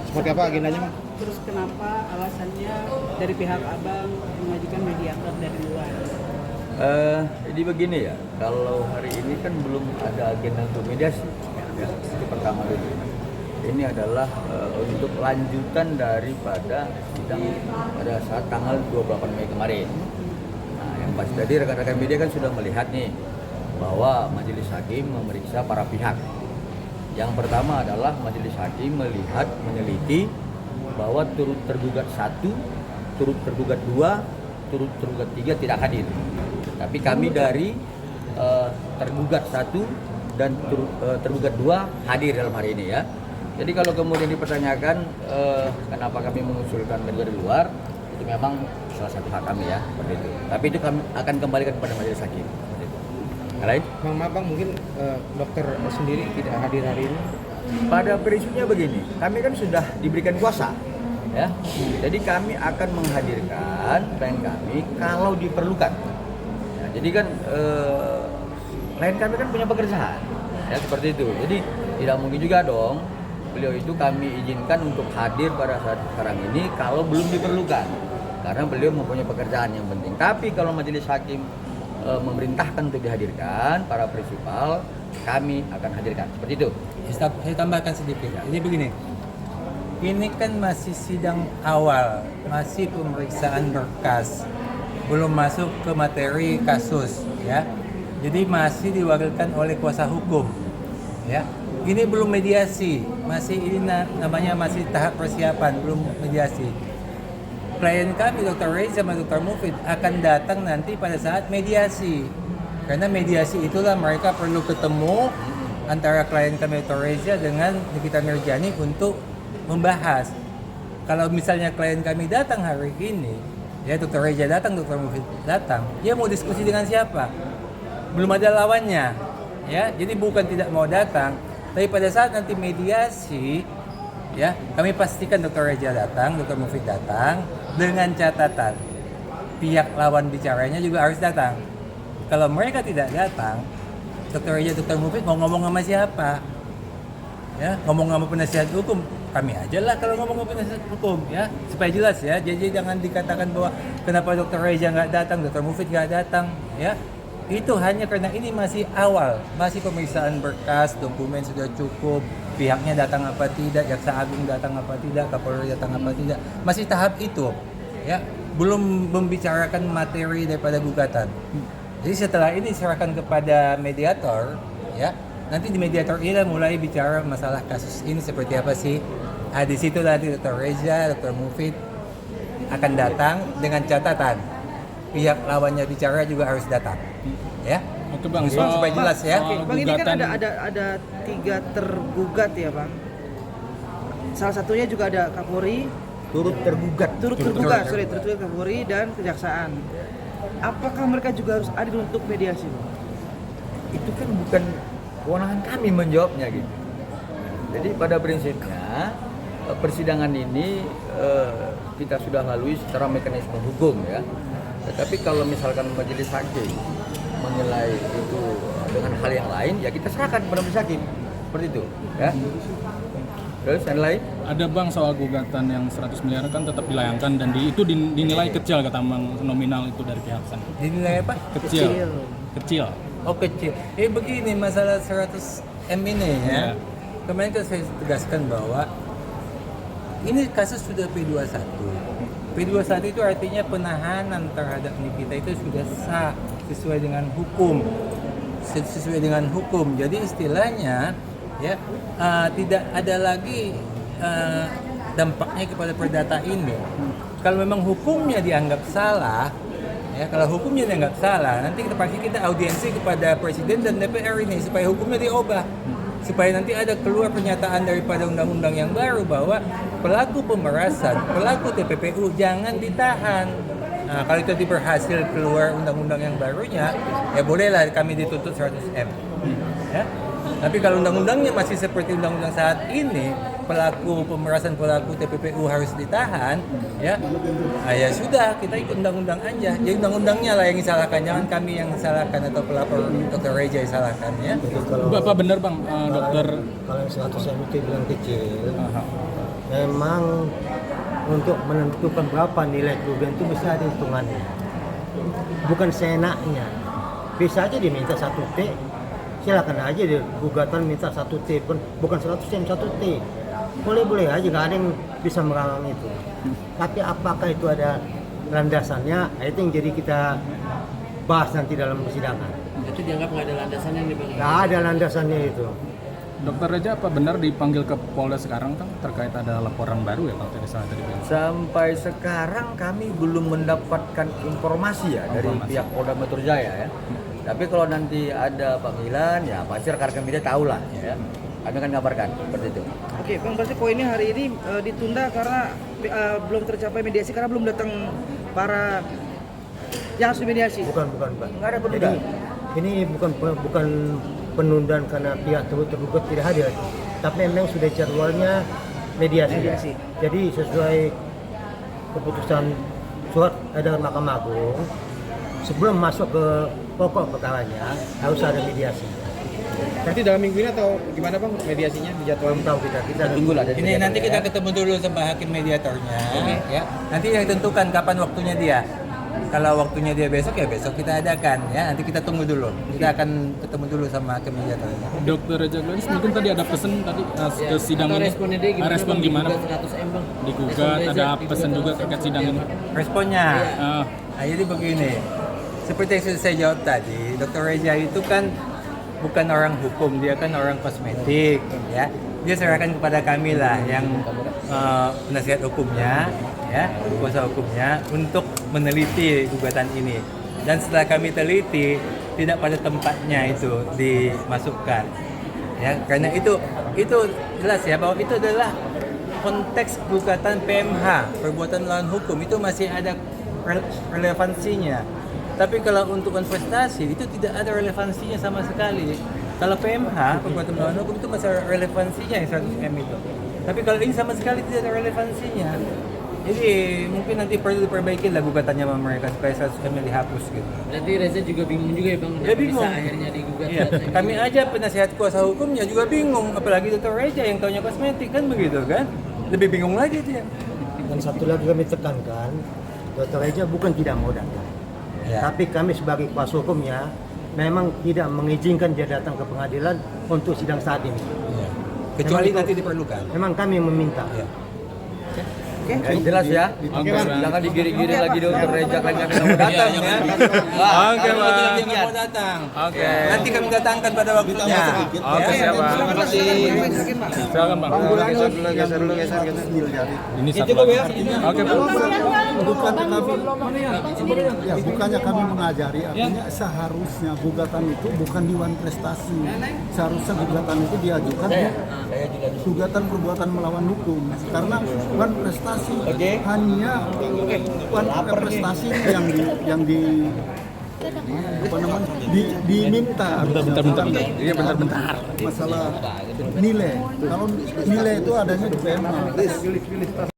Seperti apa agendanya, Bang? Terus kenapa alasannya dari pihak abang mengajukan mediator dari luar? Jadi begini ya, kalau hari ini kan belum ada agenda untuk mediasi, ya, itu pertama dulu. Ini adalah untuk lanjutan daripada sidang pada saat tanggal 28 Mei kemarin. Nah, yang pasti tadi rekan-rekan media kan sudah melihat nih bahwa majelis hakim memeriksa para pihak. Yang pertama adalah majelis hakim melihat, meneliti bahwa turut tergugat 1, turut tergugat 2, turut tergugat 3 tidak hadir. Tapi kami dari tergugat 1 dan tergugat 2 hadir dalam hari ini ya. Jadi kalau kemudian dipertanyakan kenapa kami mengusulkan media dari luar, itu memang salah satu hak kami ya, seperti itu. Tapi itu kami akan kembalikan kepada majelis hakim. Seperti itu. Lain? Maaf Bang, mungkin dokter sendiri tidak hadir hari ini. Pada prinsipnya begini, kami kan sudah diberikan kuasa, ya. Jadi kami akan menghadirkan klien kami kalau diperlukan. Ya, jadi kan klien kami kan punya pekerjaan, ya seperti itu. Jadi tidak mungkin juga dong beliau itu kami izinkan untuk hadir pada saat sekarang ini kalau belum diperlukan, karena beliau mempunyai pekerjaan yang penting. Tapi kalau majelis hakim memerintahkan untuk dihadirkan para prinsipal, kami akan hadirkan seperti itu. Saya tambahkan sedikit. Jadi begini, ini kan masih sidang awal, masih pemeriksaan berkas, belum masuk ke materi kasus, ya. Jadi masih diwakilkan oleh kuasa hukum, ya. Ini belum mediasi, masih ini namanya masih tahap persiapan, belum mediasi. Klien kami Dr. Reza sama Dr. Mufid akan datang nanti pada saat mediasi. Karena mediasi itulah mereka perlu ketemu antara klien kami Dr. Reza dengan Nikita Mirjani untuk membahas. Kalau misalnya klien kami datang hari ini, ya Dr. Reza datang, Dr. Mufid datang, dia mau diskusi dengan siapa? Belum ada lawannya, ya. Jadi bukan tidak mau datang, tapi pada saat nanti mediasi, ya kami pastikan Dr. Reza datang, Dr. Mufid datang, dengan catatan pihak lawan bicaranya juga harus datang. Kalau mereka tidak datang, Dr. Reza, Dr. Mufid mau ngomong sama siapa? Ya, ngomong sama penasihat hukum, kami aja lah kalau ngomong sama penasihat hukum, ya supaya jelas ya. Jadi jangan dikatakan bahwa kenapa Dr. Reza nggak datang, Dr. Mufid nggak datang, ya. Itu hanya karena ini masih awal, masih pemeriksaan berkas, dokumen sudah cukup, pihaknya datang apa tidak, jaksa agung datang apa tidak, kapolri datang apa tidak, masih tahap itu, ya, belum membicarakan materi daripada gugatan. Jadi setelah ini serahkan kepada mediator, ya, nanti di mediator ini mulai bicara masalah kasus ini seperti apa sih. Di situ nanti Dr. Reza, Dr. Mufid akan datang dengan catatan pihak lawannya bicara juga harus datang, ya. Oke Bang, supaya jelas ya. Bang, ini kan ada 3 tergugat ya Bang. Salah satunya juga ada Kapolri, Turut tergugat Kapolri dan Kejaksaan. Apakah mereka juga harus hadir untuk mediasi, Bang? Itu kan bukan kewenangan kami menjawabnya gitu. Jadi pada prinsipnya persidangan ini kita sudah lalui secara mekanisme hukum ya. Tetapi kalau misalkan majelis hakim menilai itu dengan hal yang lain, ya kita serahkan kepada majelis hakim seperti itu ya. Terus yang lain? Ada Bang soal gugatan yang 100 miliar kan tetap dilayangkan dan itu dinilai kecil kata Bang, nominal itu dari pihak sana. Dinilai apa? Kecil. Oh kecil. Begini masalah 100 M ini ya. Kemarin kan saya tegaskan bahwa ini kasus sudah P21. P21 itu artinya penahanan terhadap Nikita itu sudah sah sesuai dengan hukum. Jadi istilahnya ya tidak ada lagi dampaknya kepada perdata ini. Kalau memang hukumnya dianggap salah, ya kalau hukumnya dianggap salah, nanti kita audiensi kepada Presiden dan DPR ini supaya hukumnya diubah. Supaya nanti ada keluar pernyataan daripada undang-undang yang baru bahwa pelaku pemerasan, pelaku TPPU jangan ditahan. Nah, kalau itu berhasil keluar undang-undang yang barunya, ya bolehlah kami dituntut 100 M. Ya. Tapi kalau undang-undangnya masih seperti undang-undang saat ini, pelaku pemerasan, pelaku TPPU harus ditahan, ya ya sudah, kita ikut undang-undang aja. Jadi undang-undangnya lah yang disalahkan, jangan kami yang salahkan atau pelapor Dr. Reza yang salahkan, ya. Bapak benar Bang, dokter. Kalau yang 100 M itu bilang kecil, memang untuk menentukan berapa nilai kerugian itu bisa ada hitungannya. Bukan seenaknya. Bisa aja diminta 1T, silakan aja dia gugatan minta 1T pun bukan 100 1T. Boleh aja, nggak ada yang bisa melarang itu. Tapi apakah itu ada landasannya? Itu yang jadi kita bahas nanti dalam persidangan. Itu dianggap nggak ada landasannya nih bang. Nggak ada landasannya itu. Dokter Reja, apa benar dipanggil ke Polda sekarang Kang terkait ada laporan baru ya kalau tidak salah tadi? Sampai sekarang kami belum mendapatkan informasi ya dari pihak Polda Metro Jaya ya. Tapi kalau nanti ada panggilan ya pasti rekan-rekan media tahu lah ya. Kami akan kabarkan seperti itu. Oke, Bang, berarti poinnya hari ini ditunda karena belum tercapai mediasi karena belum datang para yang harus dimediasi. Bukan, Pak. Nggak ada Jadi penundaan. ini bukan penundaan karena pihak tergugat tidak hadir, tapi memang sudah jadwalnya mediasi. Jadi sesuai keputusan surat edaran Mahkamah Agung, sebelum masuk ke pokok perkaranya harus ada mediasi. Nanti dalam minggu ini atau gimana bang mediasinya dijadwalkan? Belum tahu kita Tunggulah. Ini nanti kita ketemu dulu sama hakim mediatornya, ya. Nanti yang tentukan kapan waktunya dia. Kalau waktunya dia besok ya besok kita adakan, ya. Nanti kita tunggu dulu. Kita akan ketemu dulu sama hakim mediatornya. Dokter Reja Gladys, mungkin tadi ada pesan tadi ke sidang ini. Responnya dia gimana? Respon Bang? gimana? Digugat 100M bang. Digugat, ada pesan juga terkait sidang ini. Responnya, Ah, nah, jadi begini. Seperti yang sudah saya jawab tadi, Dr. Reja itu kan bukan orang hukum, dia kan orang kosmetik, ya. Dia serahkan kepada kami lah yang penasihat hukumnya, ya, kuasa hukumnya untuk meneliti gugatan ini. Dan setelah kami teliti, tidak pada tempatnya itu dimasukkan, ya. Karena itu jelas ya bahwa itu adalah konteks gugatan PMH, perbuatan melawan hukum, itu masih ada relevansinya. Tapi kalau untuk investasi itu tidak ada relevansinya sama sekali. Kalau PMH, perbuatan melawan hukum, itu masih ada relevansinya yang 100M itu. Tapi kalau ini sama sekali tidak ada relevansinya. Jadi mungkin nanti perlu diperbaiki lah gugatannya sama mereka supaya 100M dihapus gitu. Berarti Reza juga bingung juga ya bang. Dia Kenapa bingung. bisa akhirnya digugat. Iya. Kami aja penasihat kuasa hukumnya juga bingung, apalagi Dr. Reja yang taunya kosmetik kan begitu kan. Lebih bingung lagi dia. Dan satu lagi kami tekankan, Dr. Reja bukan tidak mau datang. Ya. Tapi kami sebagai kuasa hukumnya memang tidak mengizinkan dia datang ke pengadilan untuk sidang saat ini. Iya. Kecuali Memang nanti itu- diperlukan. Memang kami meminta. Iya. Ya, jelas ya. Oke, Bang. Jangan digiring-giring lagi Dokter Reja kalian nggak mau datang Iya, ya. jangan. Oke, Kalau Bang. tidak dia nggak mau datang. Oke. Nanti kami datangkan pada waktunya. Oke, siap, Bang. Terima kasih. Silakan, Bang. Geser dulu. Ini satu lagi. Oke, Bang. Bukannya kami mengajari, artinya seharusnya gugatan itu bukan Dewan Prestasi. Seharusnya gugatan itu diajukan di gugatan perbuatan melawan hukum. Karena Dewan Prestasi hanya Dewan Prestasi yang diminta. Bentar. Iya, bentar. Masalah nilai. Kalau nilai itu adanya di PMA.